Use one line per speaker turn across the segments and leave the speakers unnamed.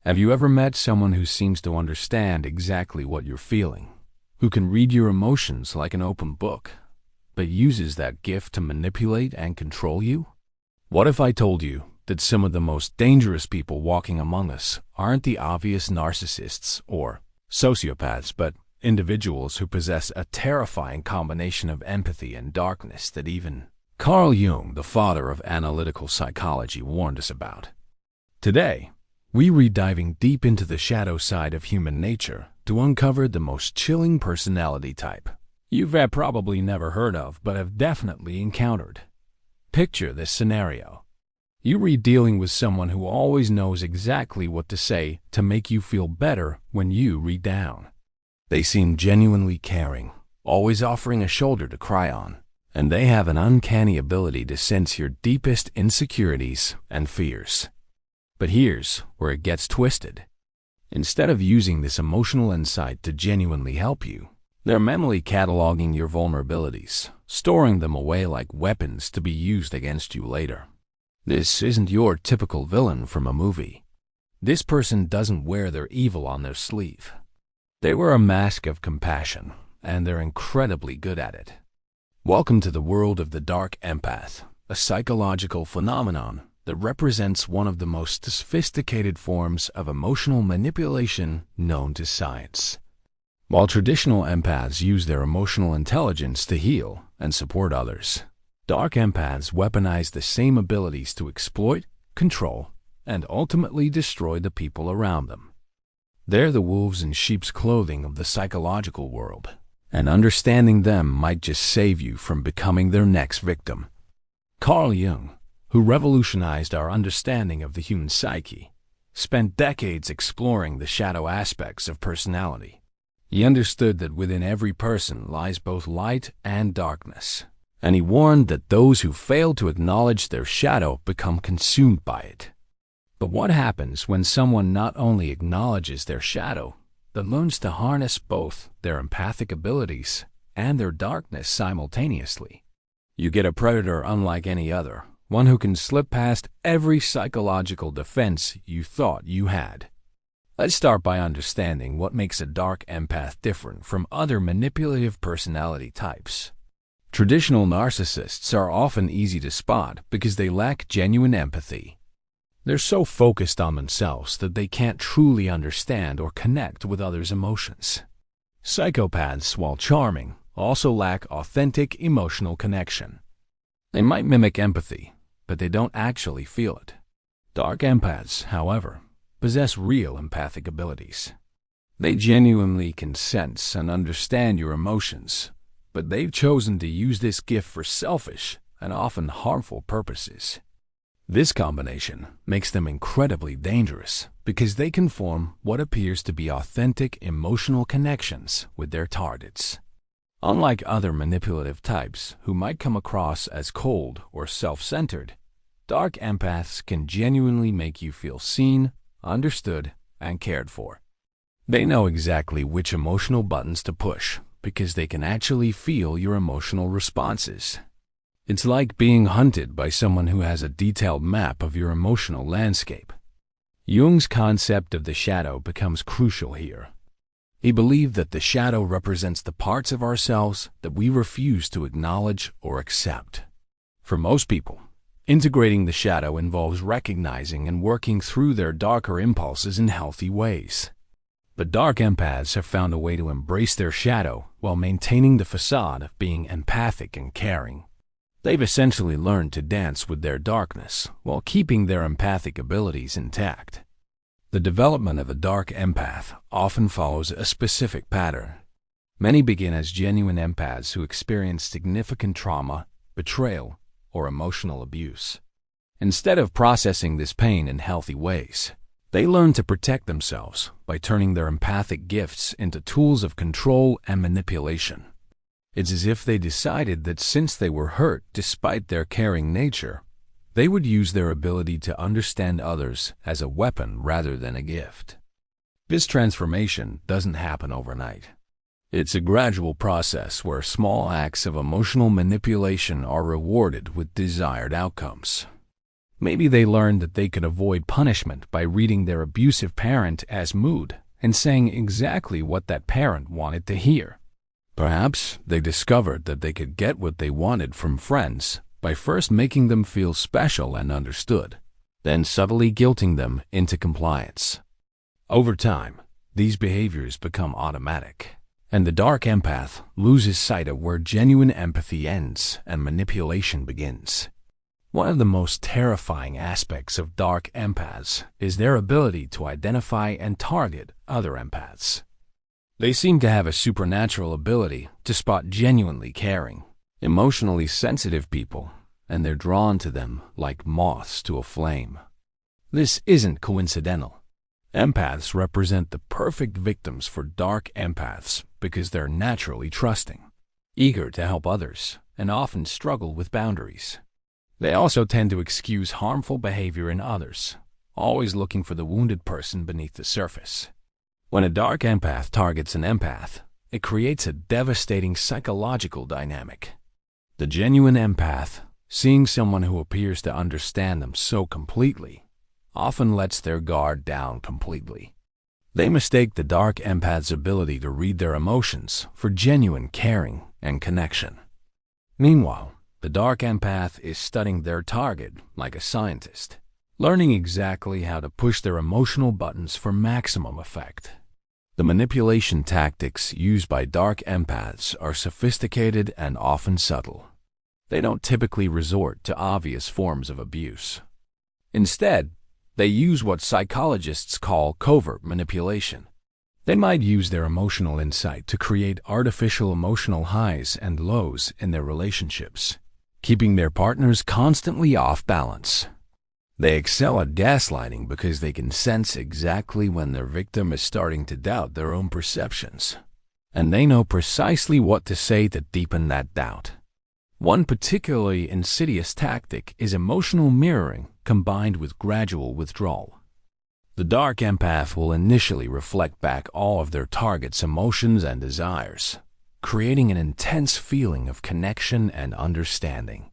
Have you ever met someone who seems to understand exactly what you're feeling, who can read your emotions like an open book, but uses that gift to manipulate and control you? What if I told you that some of the most dangerous people walking among us aren't the obvious narcissists or sociopaths, but individuals who possess a terrifying combination of empathy and darkness that even Carl Jung, the father of analytical psychology, warned us about? Today, we read diving deep into the shadow side of human nature to uncover the most chilling personality type you've probably never heard of but have definitely encountered. Picture this scenario. You read dealing with someone who always knows exactly what to say to make you feel better when you read down. They seem genuinely caring, always offering a shoulder to cry on, and they have an uncanny ability to sense your deepest insecurities and fears. But here's where it gets twisted. Instead of using this emotional insight to genuinely help you, they're mentally cataloging your vulnerabilities, storing them away like weapons to be used against you later. This isn't your typical villain from a movie. This person doesn't wear their evil on their sleeve. They wear a mask of compassion, and they're incredibly good at it. Welcome to the world of the Dark Empath, a psychological phenomenon that represents one of the most sophisticated forms of emotional manipulation known to science. While traditional empaths use their emotional intelligence to heal and support others, dark empaths weaponize the same abilities to exploit, control, and ultimately destroy the people around them. They're the wolves in sheep's clothing of the psychological world, and understanding them might just save you from becoming their next victim. Carl Jung, who revolutionized our understanding of the human psyche, spent decades exploring the shadow aspects of personality. He understood that within every person lies both light and darkness, and he warned that those who fail to acknowledge their shadow become consumed by it. But what happens when someone not only acknowledges their shadow, but learns to harness both their empathic abilities and their darkness simultaneously? You get a predator unlike any other, one who can slip past every psychological defense you thought you had. Let's start by understanding what makes a dark empath different from other manipulative personality types. Traditional narcissists are often easy to spot because they lack genuine empathy. They're so focused on themselves that they can't truly understand or connect with others' emotions. Psychopaths, while charming, also lack authentic emotional connection. They might mimic empathy, but they don't actually feel it. Dark empaths, however, possess real empathic abilities. They genuinely can sense and understand your emotions, but they've chosen to use this gift for selfish and often harmful purposes. This combination makes them incredibly dangerous because they can form what appears to be authentic emotional connections with their targets. Unlike other manipulative types who might come across as cold or self-centered, dark empaths can genuinely make you feel seen, understood, and cared for. They know exactly which emotional buttons to push because they can actually feel your emotional responses. It's like being hunted by someone who has a detailed map of your emotional landscape. Jung's concept of the shadow becomes crucial here. He believed that the shadow represents the parts of ourselves that we refuse to acknowledge or accept. For most people, integrating the shadow involves recognizing and working through their darker impulses in healthy ways. But dark empaths have found a way to embrace their shadow while maintaining the facade of being empathic and caring. They've essentially learned to dance with their darkness while keeping their empathic abilities intact. The development of a dark empath often follows a specific pattern. Many begin as genuine empaths who experience significant trauma, betrayal, or emotional abuse. Instead of processing this pain in healthy ways, they learn to protect themselves by turning their empathic gifts into tools of control and manipulation. It's as if they decided that since they were hurt despite their caring nature, they would use their ability to understand others as a weapon rather than a gift. This transformation doesn't happen overnight. It's a gradual process where small acts of emotional manipulation are rewarded with desired outcomes. Maybe they learned that they could avoid punishment by reading their abusive parent as mood and saying exactly what that parent wanted to hear. Perhaps they discovered that they could get what they wanted from friends by first making them feel special and understood, then subtly guilting them into compliance. Over time, these behaviors become automatic, and the dark empath loses sight of where genuine empathy ends and manipulation begins. One of the most terrifying aspects of dark empaths is their ability to identify and target other empaths. They seem to have a supernatural ability to spot genuinely caring, emotionally sensitive people, and they're drawn to them like moths to a flame. This isn't coincidental. Empaths represent the perfect victims for dark empaths because they're naturally trusting, eager to help others, and often struggle with boundaries. They also tend to excuse harmful behavior in others, always looking for the wounded person beneath the surface. When a dark empath targets an empath, it creates a devastating psychological dynamic. The genuine empath, seeing someone who appears to understand them so completely, often lets their guard down completely. They mistake the dark empath's ability to read their emotions for genuine caring and connection. Meanwhile, the dark empath is studying their target like a scientist, learning exactly how to push their emotional buttons for maximum effect. The manipulation tactics used by dark empaths are sophisticated and often subtle. They don't typically resort to obvious forms of abuse. Instead, they use what psychologists call covert manipulation. They might use their emotional insight to create artificial emotional highs and lows in their relationships, keeping their partners constantly off balance. They excel at gaslighting because they can sense exactly when their victim is starting to doubt their own perceptions, and they know precisely what to say to deepen that doubt. One particularly insidious tactic is emotional mirroring combined with gradual withdrawal. The dark empath will initially reflect back all of their target's emotions and desires, creating an intense feeling of connection and understanding.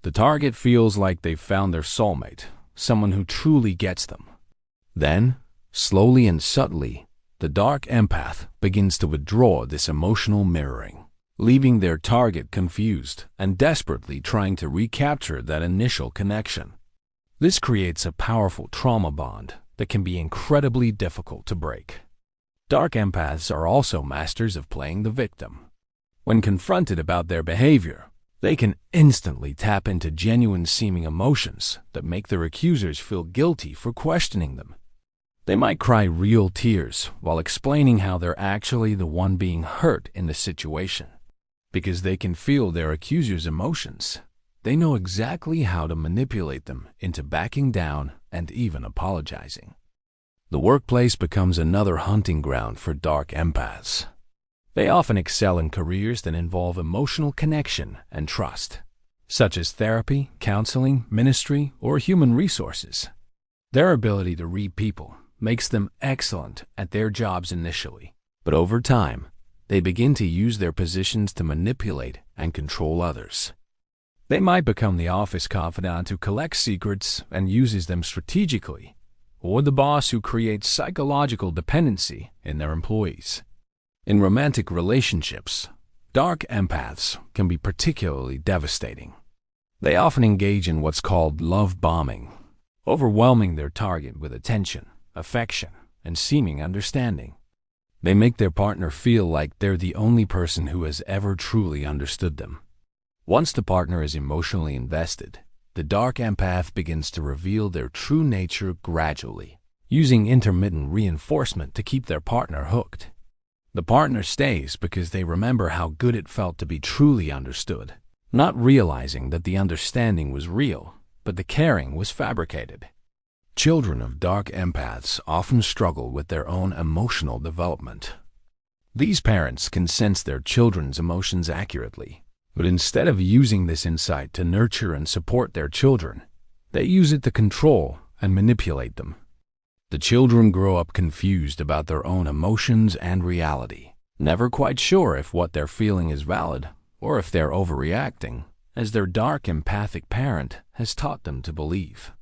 The target feels like they've found their soulmate, someone who truly gets them. Then, slowly and subtly, the dark empath begins to withdraw this emotional mirroring, leaving their target confused and desperately trying to recapture that initial connection. This creates a powerful trauma bond that can be incredibly difficult to break. Dark empaths are also masters of playing the victim. When confronted about their behavior, they can instantly tap into genuine-seeming emotions that make their accusers feel guilty for questioning them. They might cry real tears while explaining how they're actually the one being hurt in the situation. Because they can feel their accuser's emotions, they know exactly how to manipulate them into backing down and even apologizing. The workplace becomes another hunting ground for dark empaths. They often excel in careers that involve emotional connection and trust, such as therapy, counseling, ministry, or human resources. Their ability to read people makes them excellent at their jobs initially, but over time, they begin to use their positions to manipulate and control others. They might become the office confidant who collects secrets and uses them strategically, or the boss who creates psychological dependency in their employees. In romantic relationships, dark empaths can be particularly devastating. They often engage in what's called love bombing, overwhelming their target with attention, affection, and seeming understanding. They make their partner feel like they're the only person who has ever truly understood them. Once the partner is emotionally invested, the dark empath begins to reveal their true nature gradually, using intermittent reinforcement to keep their partner hooked. The partner stays because they remember how good it felt to be truly understood, not realizing that the understanding was real, but the caring was fabricated. Children of dark empaths often struggle with their own emotional development. These parents can sense their children's emotions accurately, but instead of using this insight to nurture and support their children, they use it to control and manipulate them. The children grow up confused about their own emotions and reality, never quite sure if what they're feeling is valid or if they're overreacting, as their dark empathic parent has taught them to believe.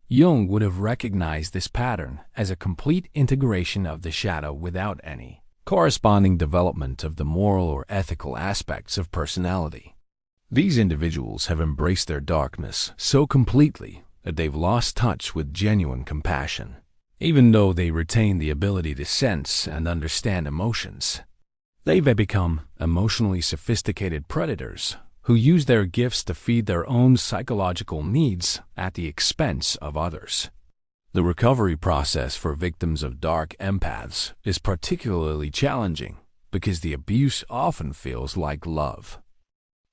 Jung would have recognized this pattern as a complete integration of the shadow without any corresponding development of the moral or ethical aspects of personality. These individuals have embraced their darkness so completely that they've lost touch with genuine compassion, even though they retain the ability to sense and understand emotions. They've become emotionally sophisticated predators who use their gifts to feed their own psychological needs at the expense of others. The recovery process for victims of dark empaths is particularly challenging because the abuse often feels like love.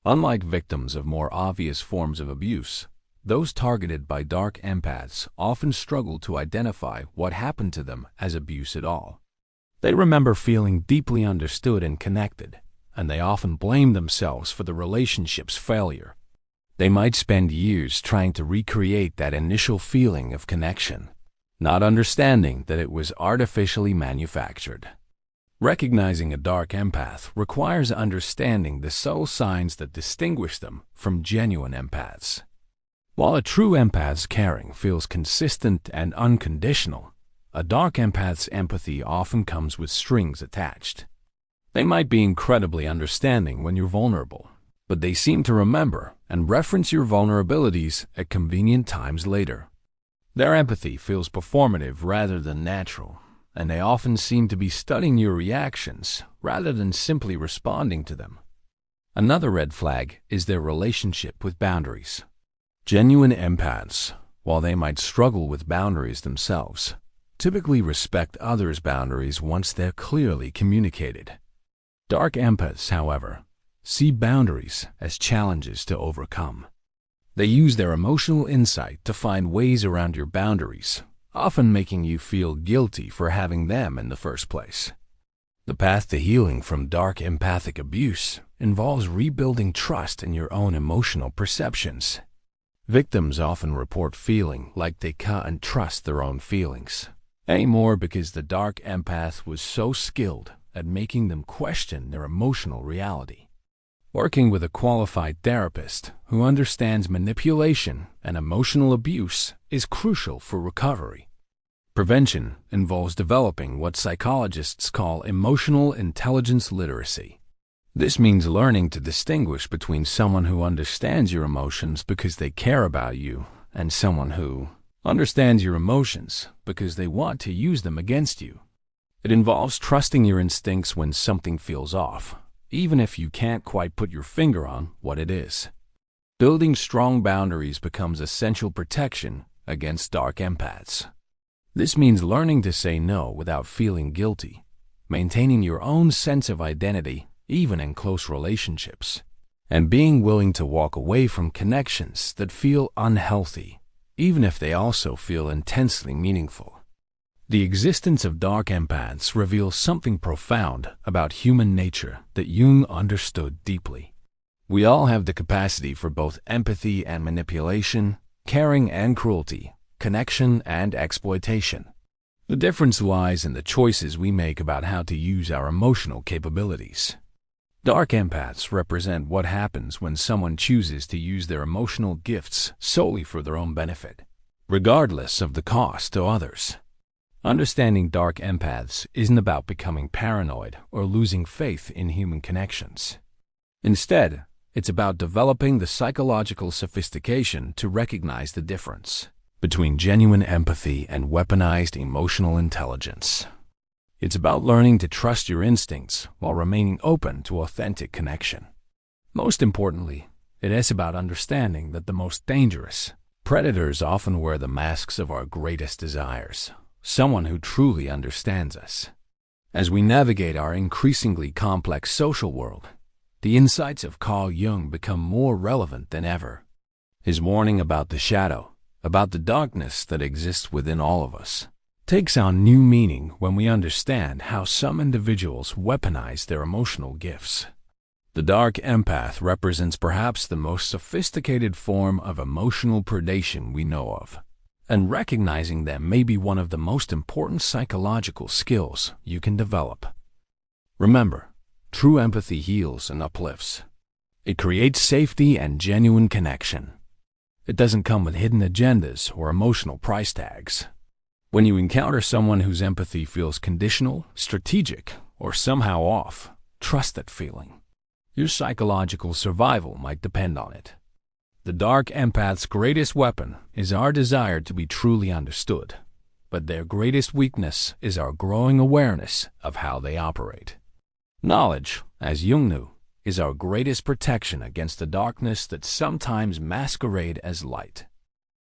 Unlike victims of more obvious forms of abuse, those targeted by dark empaths often struggle to identify what happened to them as abuse at all. They remember feeling deeply understood and connected, and they often blame themselves for the relationship's failure. They might spend years trying to recreate that initial feeling of connection, not understanding that it was artificially manufactured. Recognizing a dark empath requires understanding the subtle signs that distinguish them from genuine empaths. While a true empath's caring feels consistent and unconditional, a dark empath's empathy often comes with strings attached. They might be incredibly understanding when you're vulnerable, but they seem to remember and reference your vulnerabilities at convenient times later. Their empathy feels performative rather than natural, and they often seem to be studying your reactions rather than simply responding to them. Another red flag is their relationship with boundaries. Genuine empaths, while they might struggle with boundaries themselves, typically respect others' boundaries once they're clearly communicated. Dark empaths, however, see boundaries as challenges to overcome. They use their emotional insight to find ways around your boundaries, often making you feel guilty for having them in the first place. The path to healing from dark empathic abuse involves rebuilding trust in your own emotional perceptions. Victims often report feeling like they can't trust their own feelings anymore because the dark empath was so skilled at making them question their emotional reality. Working with a qualified therapist who understands manipulation and emotional abuse is crucial for recovery. Prevention involves developing what psychologists call emotional intelligence literacy. This means learning to distinguish between someone who understands your emotions because they care about you and someone who understands your emotions because they want to use them against you. It involves trusting your instincts when something feels off, even if you can't quite put your finger on what it is. Building strong boundaries becomes essential protection against dark empaths. This means learning to say no without feeling guilty, maintaining your own sense of identity even in close relationships, and being willing to walk away from connections that feel unhealthy, even if they also feel intensely meaningful. The existence of dark empaths reveals something profound about human nature that Jung understood deeply. We all have the capacity for both empathy and manipulation, caring and cruelty, connection and exploitation. The difference lies in the choices we make about how to use our emotional capabilities. Dark empaths represent what happens when someone chooses to use their emotional gifts solely for their own benefit, regardless of the cost to others. Understanding dark empaths isn't about becoming paranoid or losing faith in human connections. Instead, it's about developing the psychological sophistication to recognize the difference between genuine empathy and weaponized emotional intelligence. It's about learning to trust your instincts while remaining open to authentic connection. Most importantly, it is about understanding that the most dangerous predators often wear the masks of our greatest desires. Someone who truly understands us. As we navigate our increasingly complex social world, the insights of Carl Jung become more relevant than ever. His warning about the shadow, about the darkness that exists within all of us, takes on new meaning when we understand how some individuals weaponize their emotional gifts. The dark empath represents perhaps the most sophisticated form of emotional predation we know of, and recognizing them may be one of the most important psychological skills you can develop. Remember, true empathy heals and uplifts. It creates safety and genuine connection. It doesn't come with hidden agendas or emotional price tags. When you encounter someone whose empathy feels conditional, strategic, or somehow off, trust that feeling. Your psychological survival might depend on it. The Dark Empath's greatest weapon is our desire to be truly understood, but their greatest weakness is our growing awareness of how they operate. Knowledge, as Jung knew, is our greatest protection against the darkness that sometimes masquerades as light.